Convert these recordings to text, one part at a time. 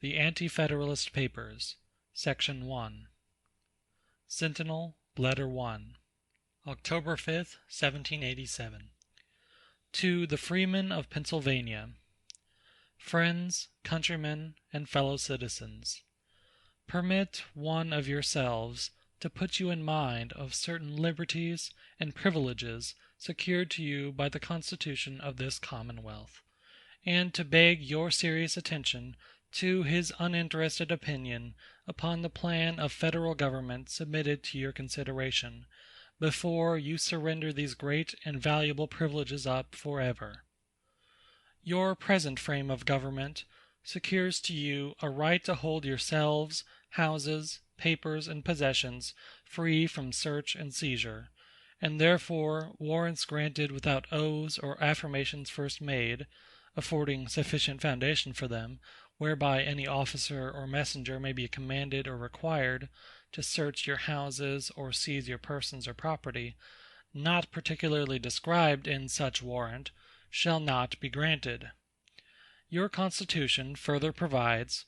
The Anti-Federalist Papers, Section 1. Centinel, Letter 1. October 5th, 1787. To the Freeman of Pennsylvania. Friends, countrymen, and fellow citizens, permit one of yourselves to put you in mind of certain liberties and privileges secured to you by the Constitution of this Commonwealth, and to beg your serious attention to his uninterested opinion upon the plan of federal government submitted to your consideration, before you surrender these great and valuable privileges up forever. Your present frame of government secures to you a right to hold yourselves, houses, papers, and possessions free from search and seizure, and therefore warrants granted without oaths or affirmations first made, affording sufficient foundation for them, whereby any officer or messenger may be commanded or required to search your houses or seize your persons or property, not particularly described in such warrant, shall not be granted. Your Constitution further provides,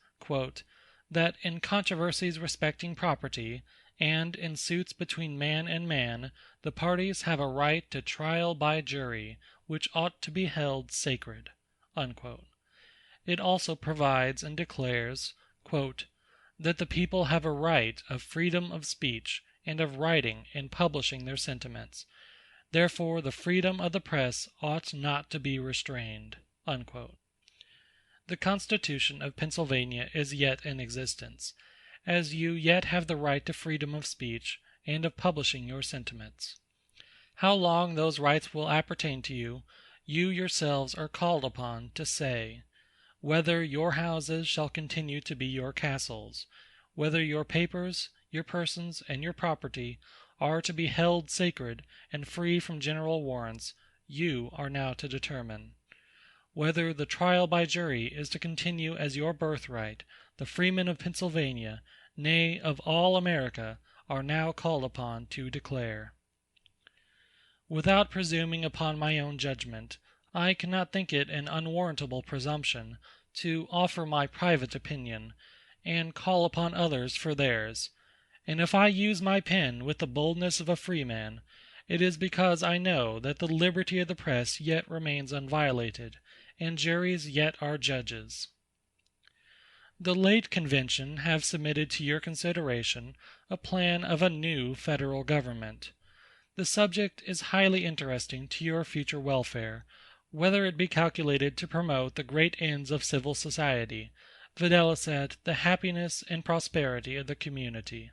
that in controversies respecting property, and in suits between man and man, the parties have a right to trial by jury, which ought to be held sacred. It also provides and declares, that the people have a right of freedom of speech and of writing and publishing their sentiments. Therefore the freedom of the press ought not to be restrained. The Constitution of Pennsylvania is yet in existence, as you yet have the right to freedom of speech and of publishing your sentiments. How long those rights will appertain to you, you yourselves are called upon to say; whether your houses shall continue to be your castles, whether your papers, your persons, and your property are to be held sacred and free from general warrants, you are now to determine. Whether the trial by jury is to continue as your birthright, the freemen of Pennsylvania, nay, of all America, are now called upon to declare. Without presuming upon my own judgment, I cannot think it an unwarrantable presumption to offer my private opinion, and call upon others for theirs; and if I use my pen with the boldness of a freeman, it is because I know that the liberty of the press yet remains unviolated, and juries yet are judges. The late convention have submitted to your consideration a plan of a new federal government. The subject is highly interesting to your future welfare, whether it be calculated to promote the great ends of civil society, viz., the happiness and prosperity of the community.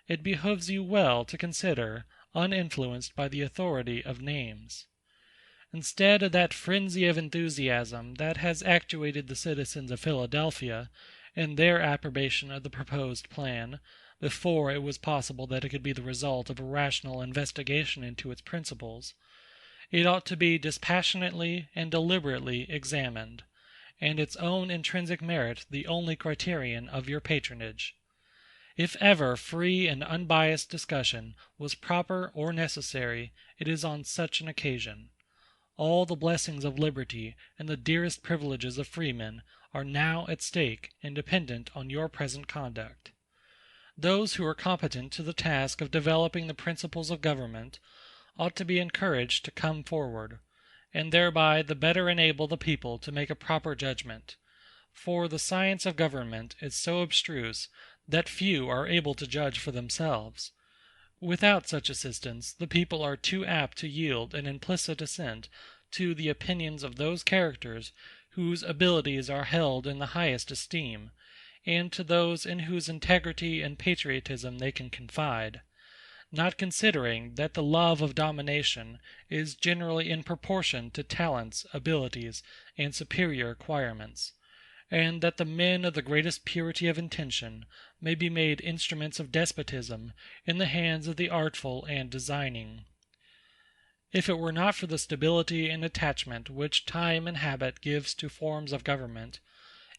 It behoves you well to consider, uninfluenced by the authority of names. Instead of that frenzy of enthusiasm that has actuated the citizens of Philadelphia in their approbation of the proposed plan, before it was possible that it could be the result of a rational investigation into its principles, it ought to be dispassionately and deliberately examined, and its own intrinsic merit the only criterion of your patronage. If ever free and unbiased discussion was proper or necessary, it is on such an occasion. All the blessings of liberty and the dearest privileges of freemen are now at stake and dependent on your present conduct. Those who are competent to the task of developing the principles of government ought to be encouraged to come forward, and thereby the better enable the people to make a proper judgment; for the science of government is so abstruse that few are able to judge for themselves. Without such assistance, the people are too apt to yield an implicit assent to the opinions of those characters whose abilities are held in the highest esteem, and to those in whose integrity and patriotism they can confide, not considering that the love of domination is generally in proportion to talents, abilities, and superior acquirements, and that the men of the greatest purity of intention may be made instruments of despotism in the hands of the artful and designing. If it were not for the stability and attachment which time and habit gives to forms of government,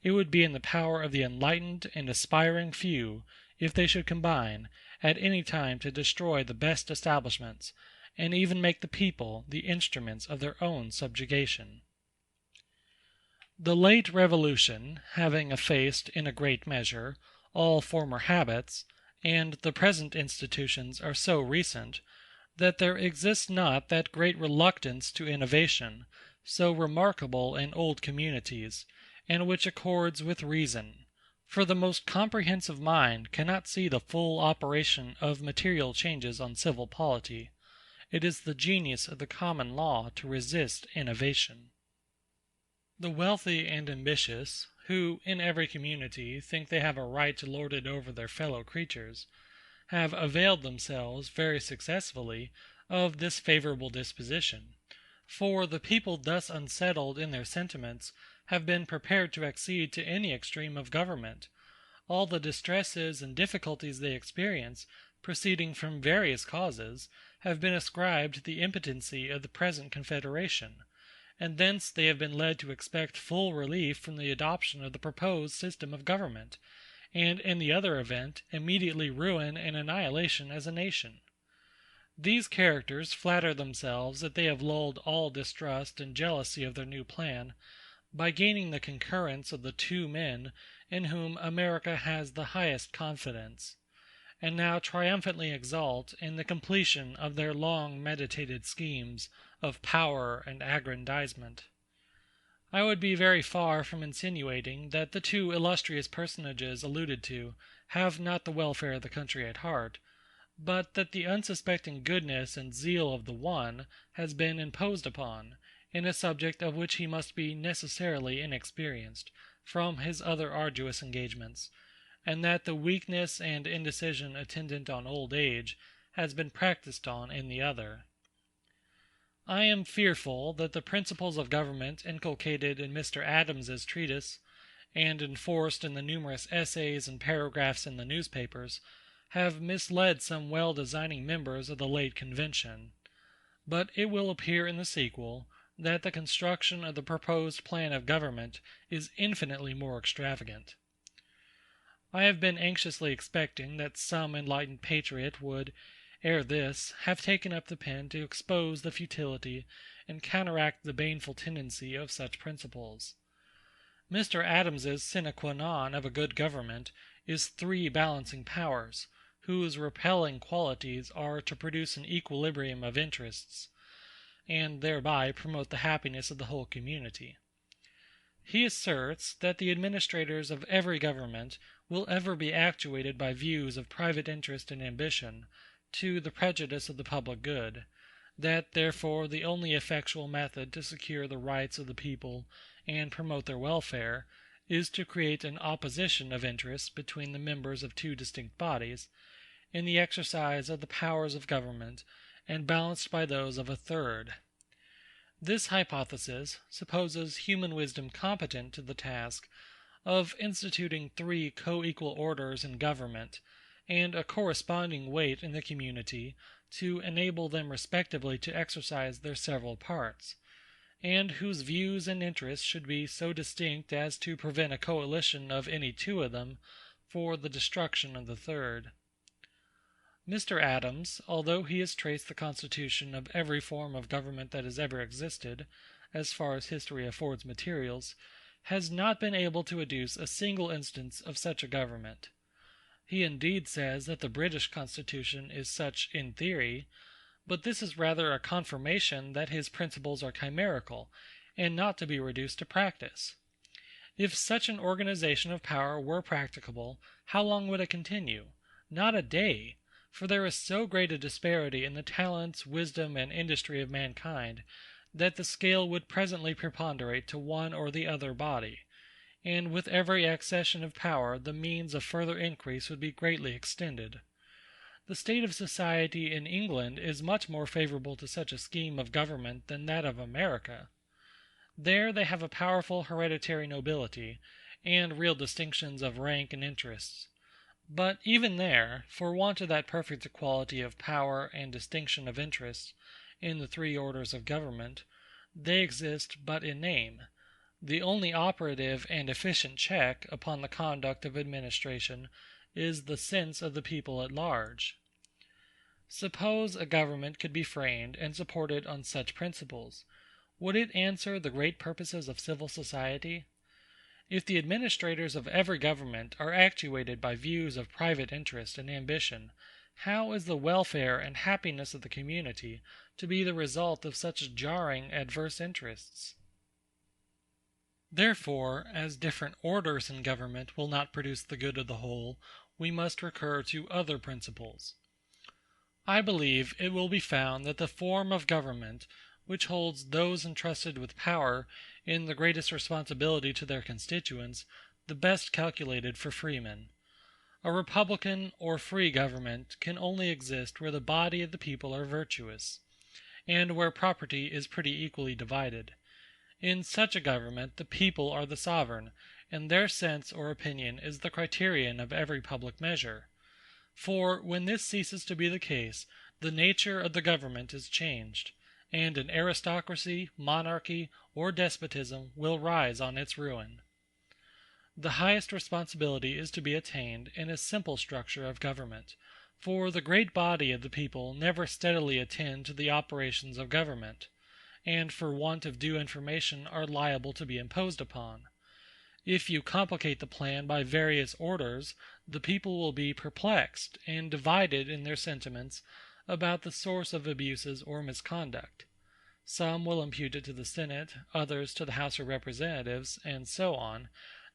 it would be in the power of the enlightened and aspiring few, if they should combine, at any time to destroy the best establishments, and even make the people the instruments of their own subjugation. The late Revolution, having effaced, in a great measure, all former habits, and the present institutions are so recent, that there exists not that great reluctance to innovation, so remarkable in old communities, and which accords with reason; for the most comprehensive mind cannot see the full operation of material changes on civil polity. It is the genius of the common law to resist innovation. The wealthy and ambitious, who, in every community, think they have a right to lord it over their fellow creatures, have availed themselves, very successfully, of this favorable disposition; for the people thus unsettled in their sentiments have been prepared to accede to any extreme of government. All the distresses and difficulties they experience, proceeding from various causes, have been ascribed to the impotency of the present confederation; and thence they have been led to expect full relief from the adoption of the proposed system of government, and in the other event immediately ruin and annihilation as a nation. These characters flatter themselves that they have lulled all distrust and jealousy of their new plan, by gaining the concurrence of the two men in whom America has the highest confidence, and now triumphantly exult in the completion of their long meditated schemes of power and aggrandizement. I would be very far from insinuating that the two illustrious personages alluded to have not the welfare of the country at heart, but that the unsuspecting goodness and zeal of the one has been imposed upon, in a subject of which he must be necessarily inexperienced, from his other arduous engagements, and that the weakness and indecision attendant on old age has been practised on in the other. I am fearful that the principles of government inculcated in Mr. Adams's treatise, and enforced in the numerous essays and paragraphs in the newspapers, have misled some well-designing members of the late convention; but it will appear in the sequel that the construction of the proposed plan of government is infinitely more extravagant. I have been anxiously expecting that some enlightened patriot would, ere this, have taken up the pen to expose the futility and counteract the baneful tendency of such principles. Mr. Adams's sine qua non of a good government is three balancing powers, whose repelling qualities are to produce an equilibrium of interests, and thereby promote the happiness of the whole community. He asserts that the administrators of every government will ever be actuated by views of private interest and ambition, to the prejudice of the public good; that therefore the only effectual method to secure the rights of the people and promote their welfare is to create an opposition of interests between the members of two distinct bodies, in the exercise of the powers of government, and balanced by those of a third. This hypothesis supposes human wisdom competent to the task of instituting three co-equal orders in government, and a corresponding weight in the community, to enable them respectively to exercise their several parts, and whose views and interests should be so distinct as to prevent a coalition of any two of them for the destruction of the third. Mr. Adams, although he has traced the constitution of every form of government that has ever existed, as far as history affords materials, has not been able to adduce a single instance of such a government. He indeed says that the British Constitution is such in theory, but this is rather a confirmation that his principles are chimerical, and not to be reduced to practice. If such an organization of power were practicable, how long would it continue? Not a day; for there is so great a disparity in the talents, wisdom, and industry of mankind, that the scale would presently preponderate to one or the other body, and with every accession of power the means of further increase would be greatly extended. The state of society in England is much more favorable to such a scheme of government than that of America. There they have a powerful hereditary nobility, and real distinctions of rank and interests. But even there, for want of that perfect equality of power and distinction of interests in the three orders of government, they exist but in name. The only operative and efficient check upon the conduct of administration is the sense of the people at large. Suppose a government could be framed and supported on such principles, Would it answer the great purposes of civil society? If the administrators of every government are actuated by views of private interest and ambition, how is the welfare and happiness of the community to be the result of such jarring adverse interests? Therefore, as different orders in government will not produce the good of the whole, we must recur to other principles. I believe it will be found that the form of government which holds those entrusted with power in the greatest responsibility to their constituents the best calculated for freemen. A republican or free government can only exist where the body of the people are virtuous, and where property is pretty equally divided. In such a government the people are the sovereign, and their sense or opinion is the criterion of every public measure. For when this ceases to be the case, the nature of the government is changed, and an aristocracy, monarchy, or despotism will rise on its ruin. The highest responsibility is to be attained in a simple structure of government, for the great body of the people never steadily attend to the operations of government, and for want of due information are liable to be imposed upon. If you complicate the plan by various orders, the people will be perplexed and divided in their sentiments about the source of abuses or misconduct. Some will impute it to the Senate, others to the House of Representatives, and so on,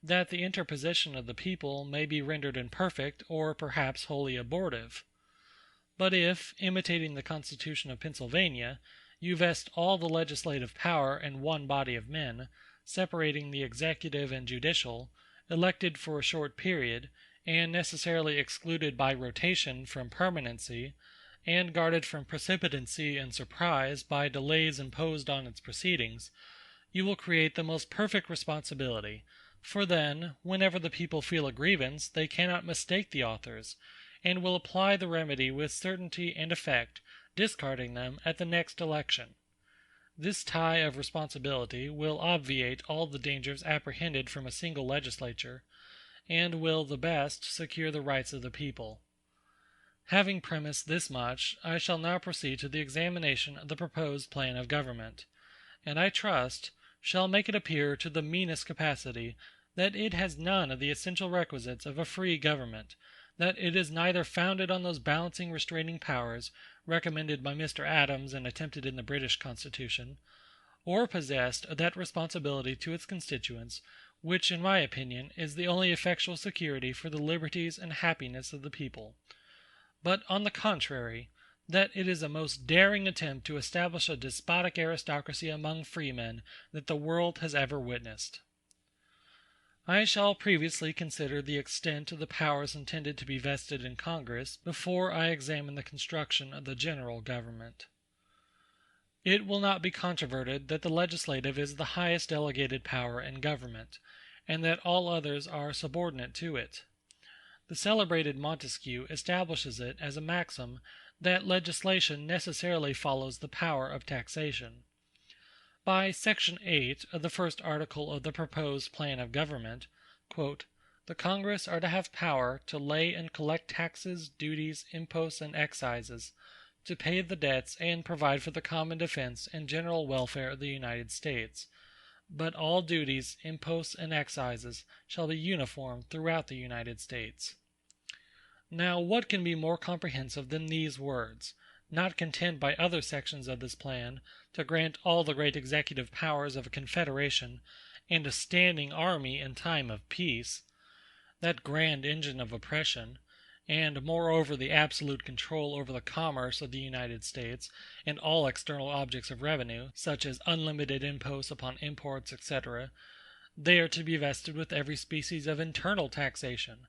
that the interposition of the people may be rendered imperfect or perhaps wholly abortive. But if, imitating the Constitution of Pennsylvania, you vest all the legislative power in one body of men, separating the executive and judicial, elected for a short period, and necessarily excluded by rotation from permanency, and guarded from precipitancy and surprise by delays imposed on its proceedings, you will create the most perfect responsibility; for then, whenever the people feel a grievance, they cannot mistake the authors, and will apply the remedy with certainty and effect, discarding them at the next election. This tie of responsibility will obviate all the dangers apprehended from a single legislature, and will the best secure the rights of the people. Having premised this much, I shall now proceed to the examination of the proposed plan of government, and I trust shall make it appear to the meanest capacity that it has none of the essential requisites of a free government, that it is neither founded on those balancing restraining powers recommended by Mr. Adams and attempted in the British Constitution, or possessed of that responsibility to its constituents, which, in my opinion, is the only effectual security for the liberties and happiness of the people; but, on the contrary, that it is a most daring attempt to establish a despotic aristocracy among freemen that the world has ever witnessed. I shall previously consider the extent of the powers intended to be vested in Congress before I examine the construction of the general government. It will not be controverted that the legislative is the highest delegated power in government, and that all others are subordinate to it. The celebrated Montesquieu establishes it as a maxim that legislation necessarily follows the power of taxation. By section 8 of the first article of the proposed plan of government, "The Congress are to have power to lay and collect taxes, duties, imposts, and excises, to pay the debts, and provide for the common defense and general welfare of the United States; but all duties, imposts, and excises shall be uniform throughout the United States." Now, what can be more comprehensive than these words? Not content by other sections of this plan to grant all the great executive powers of a confederation, and a standing army in time of peace, that grand engine of oppression, and moreover the absolute control over the commerce of the United States, and all external objects of revenue, such as unlimited imposts upon imports, etc., they are to be vested with every species of internal taxation.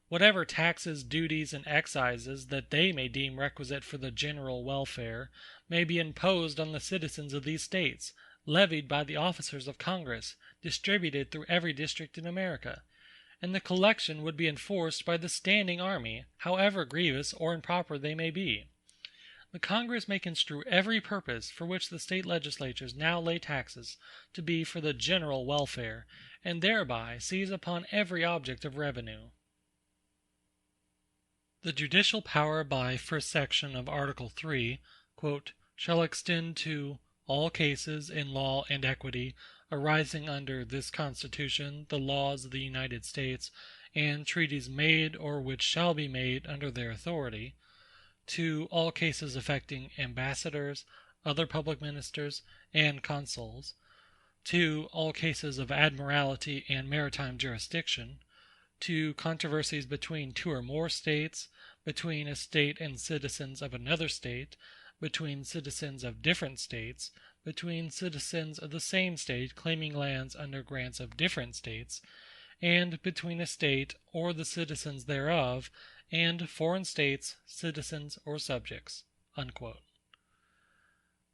Whatever taxes, duties, and excises that they may deem requisite for the general welfare may be imposed on the citizens of these States, levied by the officers of Congress, distributed through every district in America; and the collection would be enforced by the standing army, however grievous or improper they may be. The Congress may construe every purpose for which the State legislatures now lay taxes to be for the general welfare, and thereby seize upon every object of revenue. The judicial power by first section of Article 3 "shall extend to all cases in law and equity arising under this Constitution, the laws of the United States, and treaties made or which shall be made under their authority; 2. All cases affecting ambassadors, other public ministers, and consuls; 2. All cases of admiralty and maritime jurisdiction; 2. Controversies between two or more states, between a state and citizens of another state, between citizens of different states, between citizens of the same state claiming lands under grants of different states, and between a state or the citizens thereof and foreign states, citizens, or subjects." Unquote.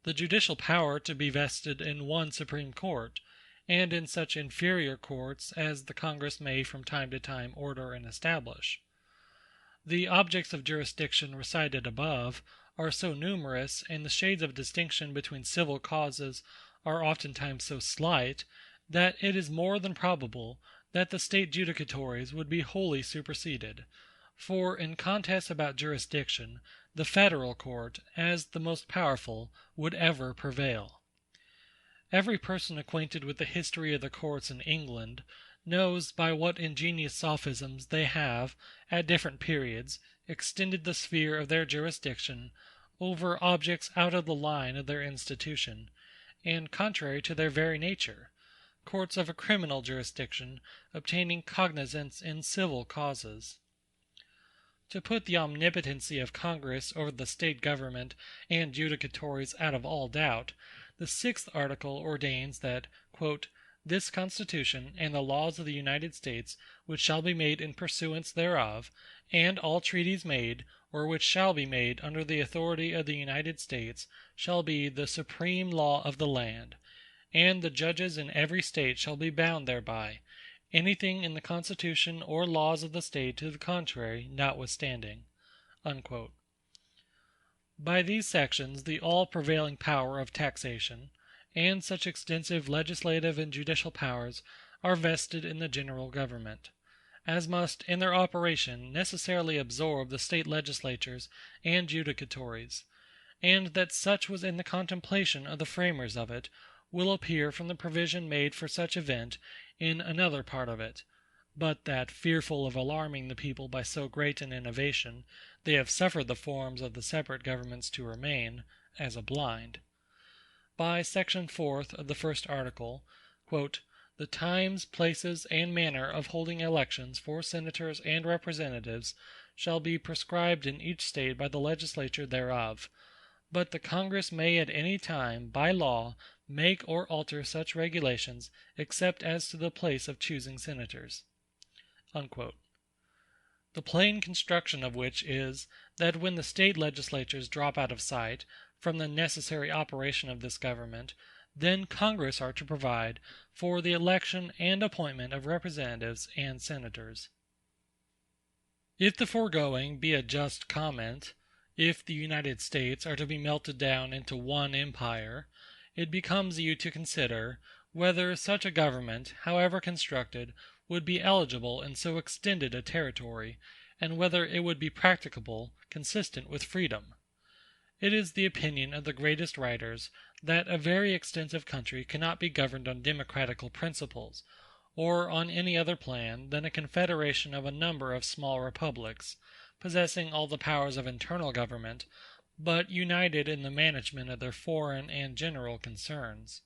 The judicial power to be vested in one Supreme Court, and in such inferior courts as the Congress may from time to time order and establish. The objects of jurisdiction recited above are so numerous, and the shades of distinction between civil causes are oftentimes so slight, that it is more than probable that the State judicatories would be wholly superseded; for in contests about jurisdiction the federal court, as the most powerful, would ever prevail. Every person acquainted with the history of the courts in England knows by what ingenious sophisms they have, at different periods, extended the sphere of their jurisdiction over objects out of the line of their institution, and contrary to their very nature; courts of a criminal jurisdiction obtaining cognizance in civil causes. To put the omnipotency of Congress over the State government and judicatories out of all doubt, the 6th article ordains that "this Constitution and the laws of the United States which shall be made in pursuance thereof, and all treaties made, or which shall be made under the authority of the United States, shall be the supreme law of the land; and the judges in every State shall be bound thereby, anything in the Constitution or laws of the State to the contrary notwithstanding." Unquote. By these sections the all prevailing power of taxation, and such extensive legislative and judicial powers, are vested in the general government, as must in their operation necessarily absorb the State legislatures and judicatories; and that such was in the contemplation of the framers of it will appear from the provision made for such event in another part of it; but that, fearful of alarming the people by so great an innovation, they have suffered the forms of the separate governments to remain, as a blind. By section 4th of the first article, "the times, places, and manner of holding elections for senators and representatives shall be prescribed in each State by the legislature thereof; but the Congress may at any time, by law, make or alter such regulations, except as to the place of choosing senators." Unquote. The plain construction of which is, that when the State legislatures drop out of sight, from the necessary operation of this government, then Congress are to provide for the election and appointment of representatives and senators. If the foregoing be a just comment, if the United States are to be melted down into one empire, it becomes you to consider, whether such a government, however constructed, would be eligible in so extended a territory, and whether it would be practicable, consistent with freedom. It is the opinion of the greatest writers, that a very extensive country cannot be governed on democratical principles, or on any other plan than a confederation of a number of small republics, possessing all the powers of internal government, but united in the management of their foreign and general concerns.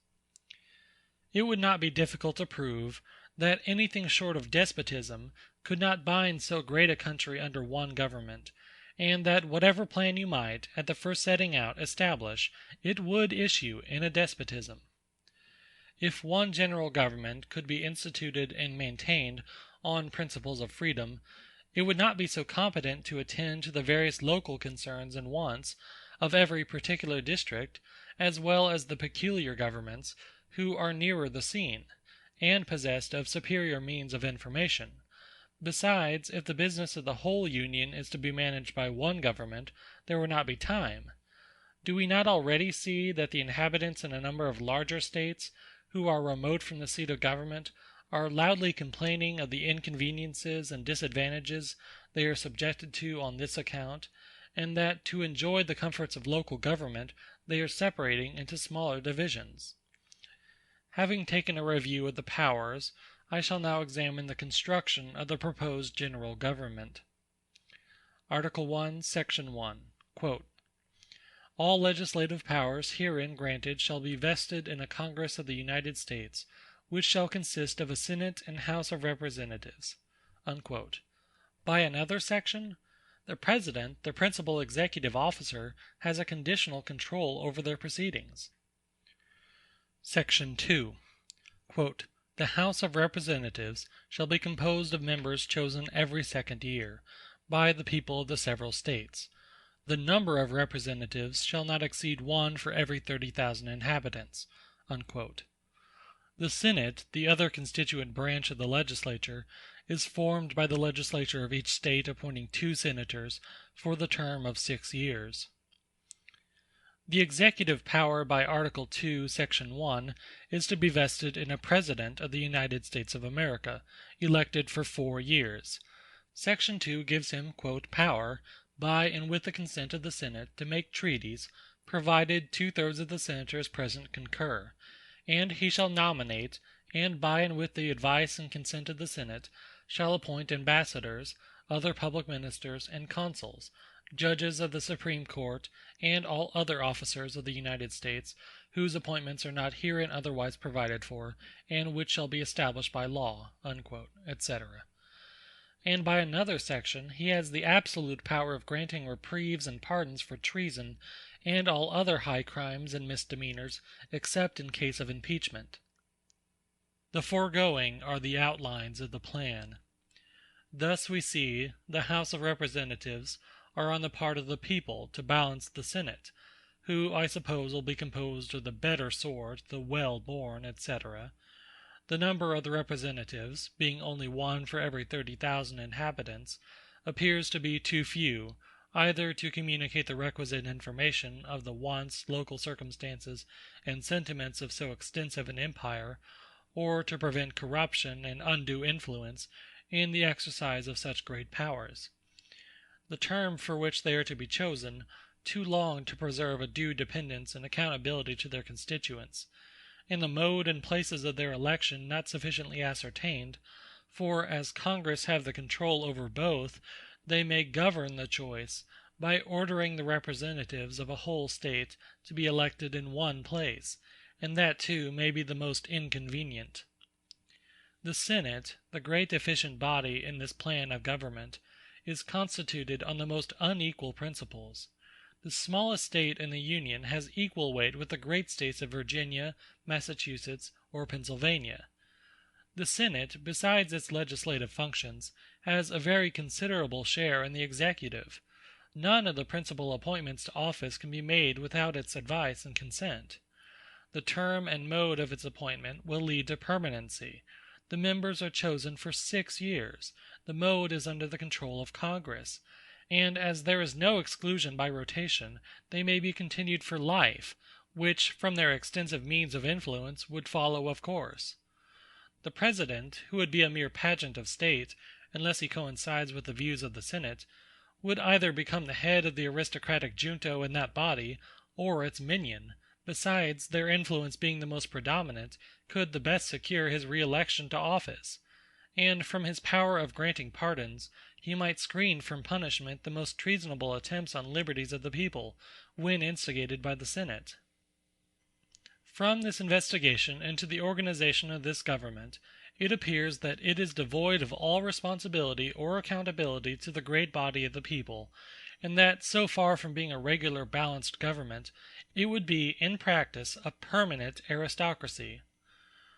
It would not be difficult to prove that anything short of despotism could not bind so great a country under one government, and that whatever plan you might, at the first setting out, establish, it would issue in a despotism. If one general government could be instituted and maintained on principles of freedom, it would not be so competent to attend to the various local concerns and wants of every particular district, as well as the peculiar governments, who are nearer the scene, and possessed of superior means of information. Besides, if the business of the whole Union is to be managed by one government, there would not be time. Do we not already see that the inhabitants in a number of larger States, who are remote from the seat of government, are loudly complaining of the inconveniences and disadvantages they are subjected to on this account, and that to enjoy the comforts of local government they are separating into smaller divisions. Having taken a review of the powers, I shall now examine the construction of the proposed general government. Article 1, Section 1. All legislative powers herein granted shall be vested in a Congress of the United States, which shall consist of a Senate and House of Representatives. By another section, the President, the principal executive officer, has a conditional control over their proceedings. Section 2. The House of Representatives shall be composed of members chosen every second year, by the people of the several States. The number of representatives shall not exceed one for every 30,000 inhabitants. The Senate, the other constituent branch of the legislature, is formed by the legislature of each State appointing 2 senators for the term of 6 years. The executive power by Article 2, Section 1, is to be vested in a President of the United States of America, elected for 4 years. Section 2 gives him "power, by and with the consent of the Senate, to make treaties, provided 2/3 of the senators present concur; and he shall nominate, and by and with the advice and consent of the Senate, shall appoint ambassadors, other public ministers, and consuls, judges of the Supreme Court, and all other officers of the United States, whose appointments are not herein otherwise provided for, and which shall be established by law," etc. And by another section he has the absolute power of granting reprieves and pardons for treason and all other high crimes and misdemeanors, except in case of impeachment. The foregoing are the outlines of the plan. Thus we see the House of Representatives are on the part of the people to balance the Senate, who I suppose will be composed of the better sort, the well-born, etc. The number of the representatives, being only one for every 30,000 inhabitants, appears to be too few, either to communicate the requisite information of the wants, local circumstances, and sentiments of so extensive an empire, or to prevent corruption and undue influence in the exercise of such great powers. The term for which they are to be chosen too long to preserve a due dependence and accountability to their constituents, and the mode and places of their election not sufficiently ascertained; for as Congress have the control over both, they may govern the choice by ordering the representatives of a whole State to be elected in one place, and that too may be the most inconvenient. The Senate, the great efficient body in this plan of government, is constituted on the most unequal principles. The smallest State in the Union has equal weight with the great States of Virginia, Massachusetts, or Pennsylvania. The Senate, besides its legislative functions, has a very considerable share in the executive. None of the principal appointments to office can be made without its advice and consent. The term and mode of its appointment will lead to permanency. The members are chosen for 6 years. The mode is under the control of Congress; and as there is no exclusion by rotation, they may be continued for life, which, from their extensive means of influence, would follow of course. The President, who would be a mere pageant of state, unless he coincides with the views of the Senate, would either become the head of the aristocratic junto in that body, or its minion; besides, their influence being the most predominant, could the best secure his re-election to office; and from his power of granting pardons, he might screen from punishment the most treasonable attempts on liberties of the people, when instigated by the Senate. From this investigation into the organization of this government, it appears that it is devoid of all responsibility or accountability to the great body of the people, and that, so far from being a regular balanced government, it would be, in practice, a permanent aristocracy.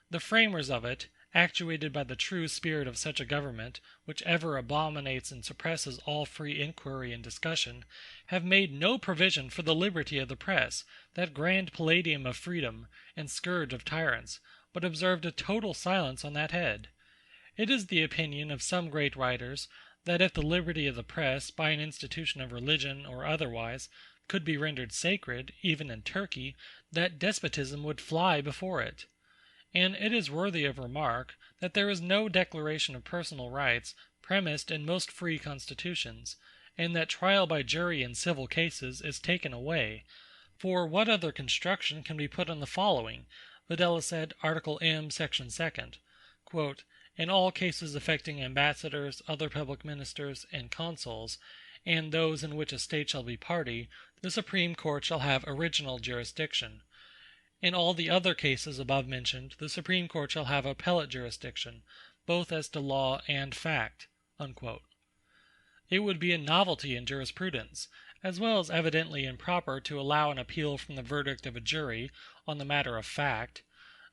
The framers of it, actuated by the true spirit of such a government, which ever abominates and suppresses all free inquiry and discussion, have made no provision for the liberty of the press, that grand palladium of freedom, and scourge of tyrants, but observed a total silence on that head. It is the opinion of some great writers, that if the liberty of the press, by an institution of religion or otherwise, could be rendered sacred, even in Turkey, that despotism would fly before it. And it is worthy of remark, that there is no declaration of personal rights premised in most free constitutions, and that trial by jury in civil cases is taken away; For what other construction can be put on the following, viz. said Article M, section 2nd, "In all cases affecting ambassadors, other public ministers, and consuls, and those in which a State shall be party, the Supreme Court shall have original jurisdiction. In all the other cases above mentioned, the Supreme Court shall have appellate jurisdiction, both as to law and fact." It would be a novelty in jurisprudence, as well as evidently improper to allow an appeal from the verdict of a jury on the matter of fact.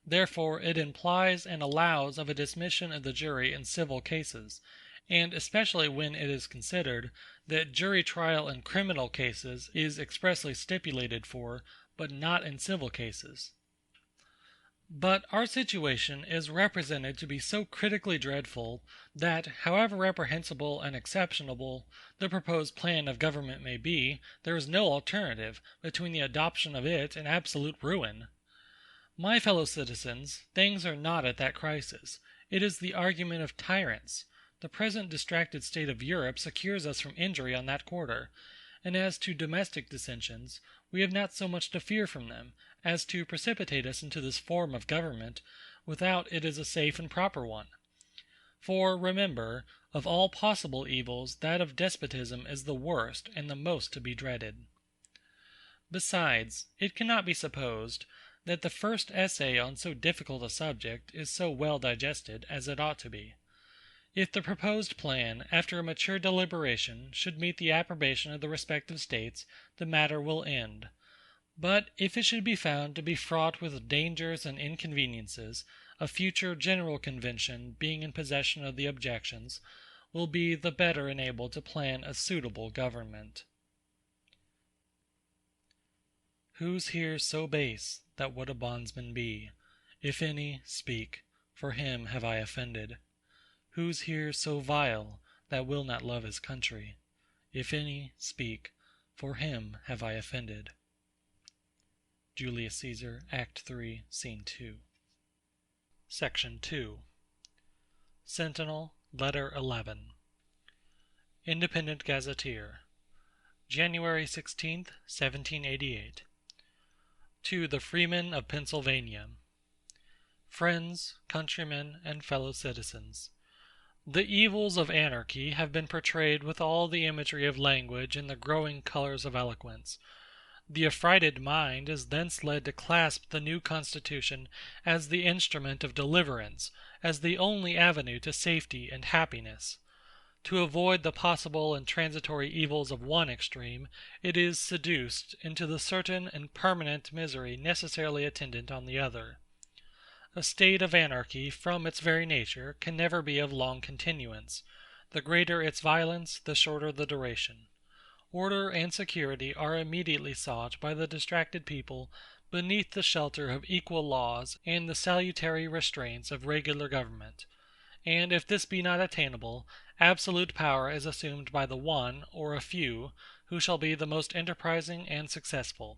Therefore it implies and allows of a dismission of the jury in civil cases, and especially when it is considered that jury trial in criminal cases is expressly stipulated for, but not in civil cases. But our situation is represented to be so critically dreadful, that, however reprehensible and exceptionable the proposed plan of government may be, there is no alternative between the adoption of it and absolute ruin. My fellow citizens, things are not at that crisis. It is the argument of tyrants. The present distracted state of Europe secures us from injury on that quarter; and as to domestic dissensions, we have not so much to fear from them, as to precipitate us into this form of government, without it is a safe and proper one. For, remember, of all possible evils, that of despotism is the worst and the most to be dreaded. Besides, it cannot be supposed, that the first essay on so difficult a subject is so well digested as it ought to be. If the proposed plan, after a mature deliberation, should meet the approbation of the respective States, the matter will end. But if it should be found to be fraught with dangers and inconveniences, a future general convention, being in possession of the objections, will be the better enabled to plan a suitable government. Who's here so base that would a bondsman be? If any, speak, for him have I offended. Who's here so vile that will not love his country? If any, speak, for him have I offended. Julius Caesar, Act 3, Scene 2. Section 2. Centinel, Letter 11. Independent Gazetteer, January 16th, 1788. To the Freeman of Pennsylvania. Friends, countrymen, and fellow citizens, the evils of anarchy have been portrayed with all the imagery of language and the growing colors of eloquence. The affrighted mind is thence led to clasp the new Constitution as the instrument of deliverance, as the only avenue to safety and happiness. To avoid the possible and transitory evils of one extreme, it is seduced into the certain and permanent misery necessarily attendant on the other. A state of anarchy, from its very nature, can never be of long continuance. The greater its violence, the shorter the duration. Order and security are immediately sought by the distracted people beneath the shelter of equal laws and the salutary restraints of regular government; and if this be not attainable, absolute power is assumed by the one, or a few, who shall be the most enterprising and successful.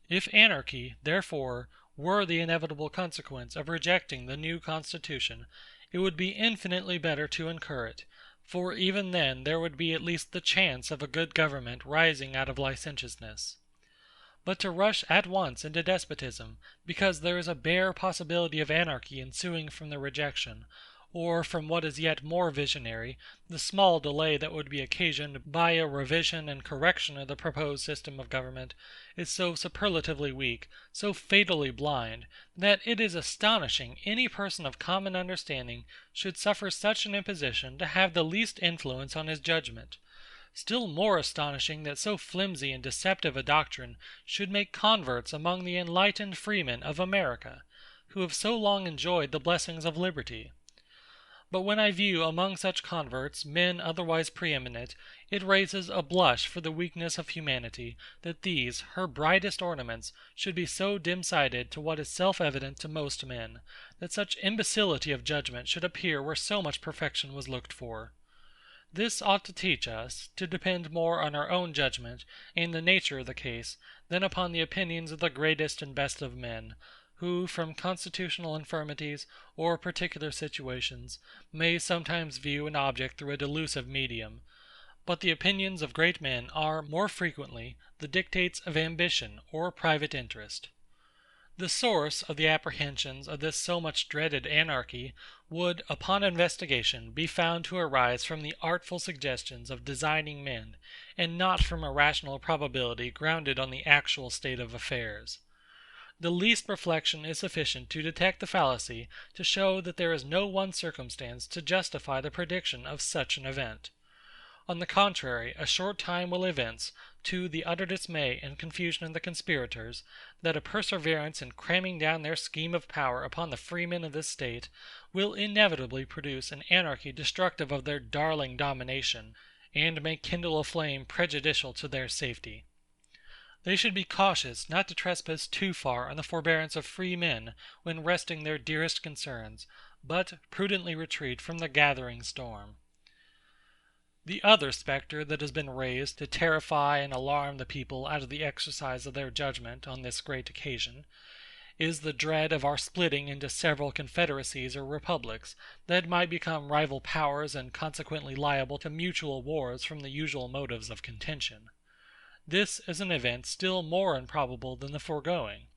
If anarchy, therefore, were the inevitable consequence of rejecting the new Constitution, it would be infinitely better to incur it, for even then there would be at least the chance of a good government rising out of licentiousness. But to rush at once into despotism, because there is a bare possibility of anarchy ensuing from the rejection, or from what is yet more visionary, the small delay that would be occasioned by a revision and correction of the proposed system of government, is so superlatively weak, so fatally blind, that it is astonishing any person of common understanding should suffer such an imposition to have the least influence on his judgment; still more astonishing that so flimsy and deceptive a doctrine should make converts among the enlightened freemen of America, who have so long enjoyed the blessings of liberty. But when I view among such converts men otherwise preeminent, it raises a blush for the weakness of humanity, that these, her brightest ornaments, should be so dim-sighted to what is self-evident to most men, that such imbecility of judgment should appear where so much perfection was looked for. This ought to teach us to depend more on our own judgment and the nature of the case than upon the opinions of the greatest and best of men, who, from constitutional infirmities or particular situations, may sometimes view an object through a delusive medium, but the opinions of great men are, more frequently, the dictates of ambition or private interest. The source of the apprehensions of this so much dreaded anarchy would, upon investigation, be found to arise from the artful suggestions of designing men, and not from a rational probability grounded on the actual state of affairs. The least reflection is sufficient to detect the fallacy, to show that there is no one circumstance to justify the prediction of such an event. On the contrary, a short time will evince, to the utter dismay and confusion of the conspirators, that a perseverance in cramming down their scheme of power upon the freemen of this state will inevitably produce an anarchy destructive of their darling domination, and may kindle a flame prejudicial to their safety. They should be cautious not to trespass too far on the forbearance of free men when resting their dearest concerns, but prudently retreat from the gathering storm. The other spectre that has been raised to terrify and alarm the people out of the exercise of their judgment on this great occasion, is the dread of our splitting into several confederacies or republics, that might become rival powers and consequently liable to mutual wars from the usual motives of contention. This is an event still more improbable than the foregoing.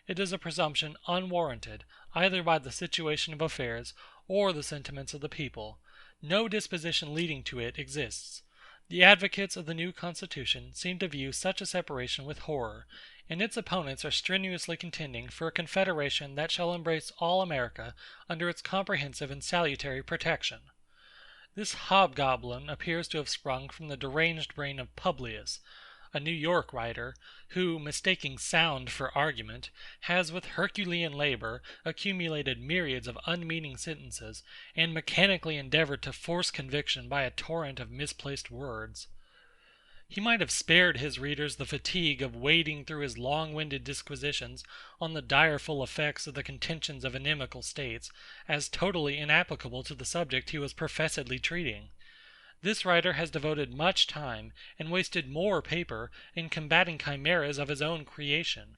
It is a presumption unwarranted, either by the situation of affairs or the sentiments of the people. No disposition leading to it exists. The advocates of the new Constitution seem to view such a separation with horror, and its opponents are strenuously contending for a confederation that shall embrace all America under its comprehensive and salutary protection. This hobgoblin appears to have sprung from the deranged brain of Publius, a New York writer, who, mistaking sound for argument, has with Herculean labor accumulated myriads of unmeaning sentences, and mechanically endeavored to force conviction by a torrent of misplaced words. He might have spared his readers the fatigue of wading through his long-winded disquisitions on the direful effects of the contentions of inimical states, as totally inapplicable to the subject he was professedly treating. This writer has devoted much time, and wasted more paper, in combating chimeras of his own creation.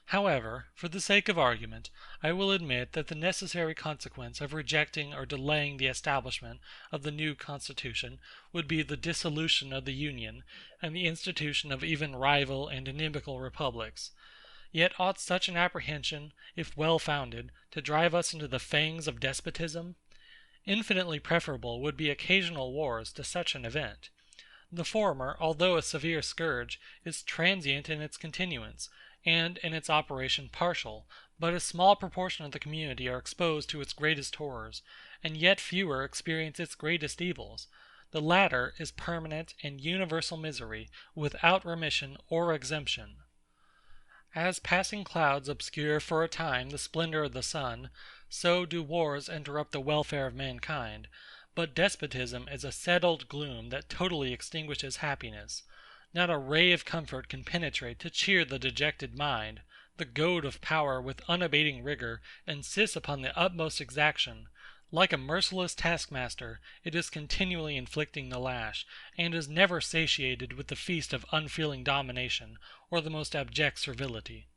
However, for the sake of argument, I will admit that the necessary consequence of rejecting or delaying the establishment of the new Constitution would be the dissolution of the Union, and the institution of even rival and inimical republics. Yet ought such an apprehension, if well founded, to drive us into the fangs of despotism? Infinitely preferable would be occasional wars to such an event. The former, although a severe scourge, is transient in its continuance, and in its operation partial; but a small proportion of the community are exposed to its greatest horrors, and yet fewer experience its greatest evils. The latter is permanent and universal misery, without remission or exemption. As passing clouds obscure for a time the splendor of the sun, so do wars interrupt the welfare of mankind; but despotism is a settled gloom that totally extinguishes happiness. Not a ray of comfort can penetrate to cheer the dejected mind. The goad of power with unabating rigor insists upon the utmost exaction. Like a merciless taskmaster, it is continually inflicting the lash, and is never satiated with the feast of unfeeling domination, or the most abject servility.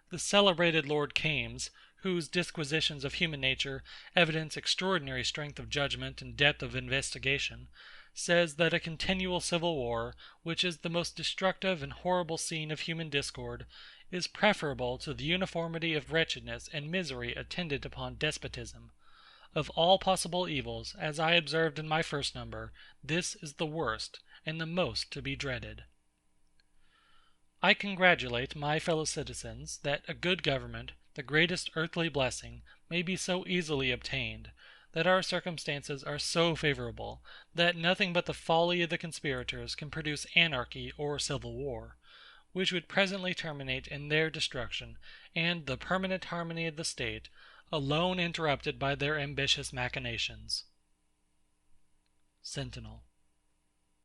The celebrated Lord Kames, whose disquisitions of human nature evidence extraordinary strength of judgment and depth of investigation, says that a continual civil war, which is the most destructive and horrible scene of human discord, is preferable to the uniformity of wretchedness and misery attendant upon despotism. Of all possible evils, as I observed in my first number, this is the worst, and the most to be dreaded. I congratulate my fellow citizens, that a good government, the greatest earthly blessing, may be so easily obtained; that our circumstances are so favorable, that nothing but the folly of the conspirators can produce anarchy or civil war, which would presently terminate in their destruction, and the permanent harmony of the state, alone interrupted by their ambitious machinations. Centinel.